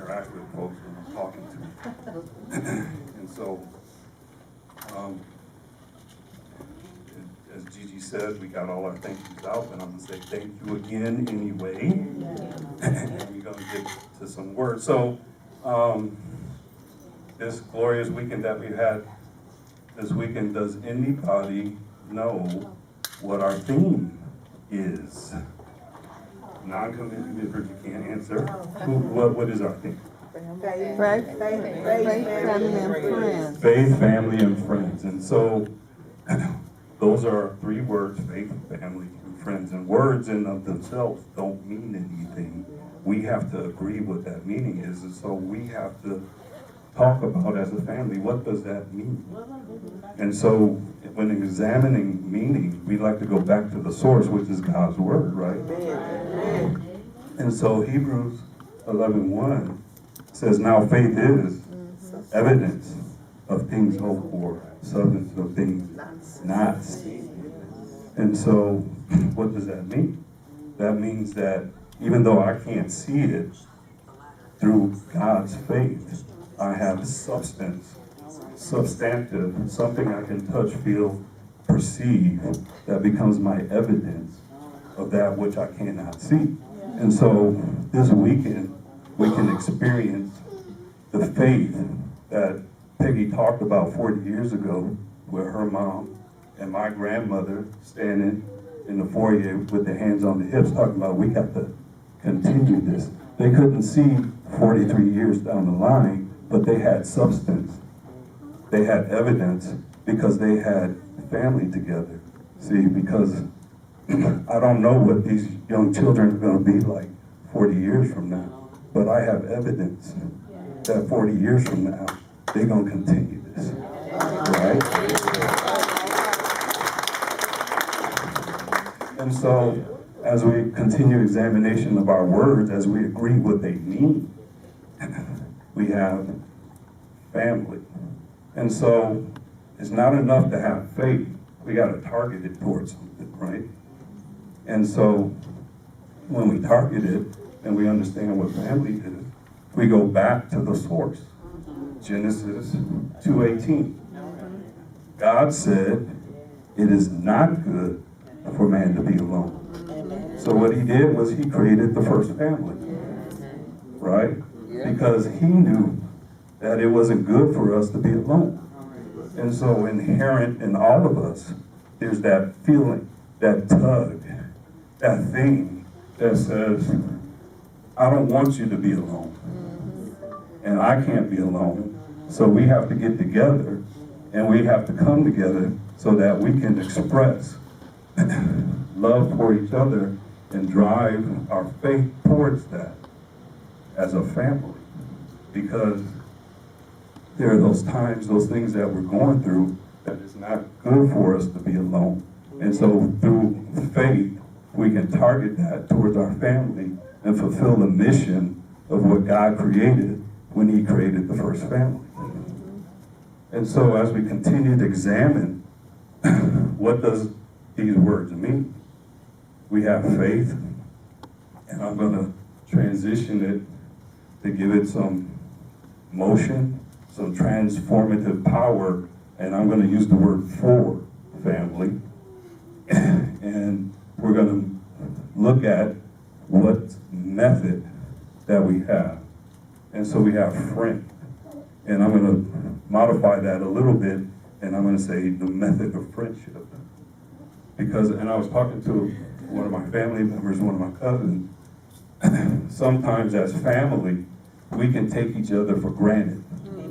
interact with folks when I'm talking to them. And so, um, as Gigi said, we got all our thank yous out, and I'm gonna say thank you again anyway. And we're gonna get to some words. So, this glorious weekend that we had this weekend, does anybody know what our theme is? Non-committed members, you can't answer. What is our theme? Faith, family, and friends. Faith, family, and friends. And so those are three words: faith, family, and friends. And words in of themselves don't mean anything. We have to agree what that meaning is. And so we have to talk about as a family, what does that mean? And so when examining meaning, we like to go back to the source, which is God's word, right? And so Hebrews 11:1 says, now faith is evidence of things hoped for, substance of things not seen. And so what does that mean? That means that even though I can't see it, through God's faith, I have substance, substantive, something I can touch, feel, perceive, that becomes my evidence of that which I cannot see. And so this weekend, we can experience the faith that Peggy talked about 40 years ago, where her mom and my grandmother standing in the foyer with their hands on the hips talking about, we got to continue this. They couldn't see 43 years down the line, but they had substance. They had evidence because they had family together. See, because I don't know what these young children are going to be like 40 years from now, but I have evidence that 40 years from now, they're going to continue this, right? And so, as we continue examination of our words, as we agree what they mean, we have family. And so, it's not enough to have faith. We got to target it towards something, right? And so, when we target it and we understand what family is, we go back to the source. Genesis 2:18. God said, it is not good for man to be alone. So what he did was he created the first family, right? Because he knew that it wasn't good for us to be alone. And so inherent in all of us, there's that feeling, that tug, that thing that says, I don't want you to be alone. And I can't be alone. So we have to get together and we have to come together so that we can express love for each other and drive our faith towards that as a family. Because there are those times, those things that we're going through that it's not good for us to be alone. And so through faith, we can target that towards our family and fulfill the mission of what God created when he created the first family. And so as we continue to examine what does these words mean, we have faith, and I'm going to transition it to give it some motion, some transformative power, and I'm going to use the word for family. And we're going to look at what method that we have. And so we have friend. And I'm going to modify that a little bit, and I'm going to say the method of friendship. Because, and I was talking to one of my family members, one of my cousins, sometimes as family, we can take each other for granted.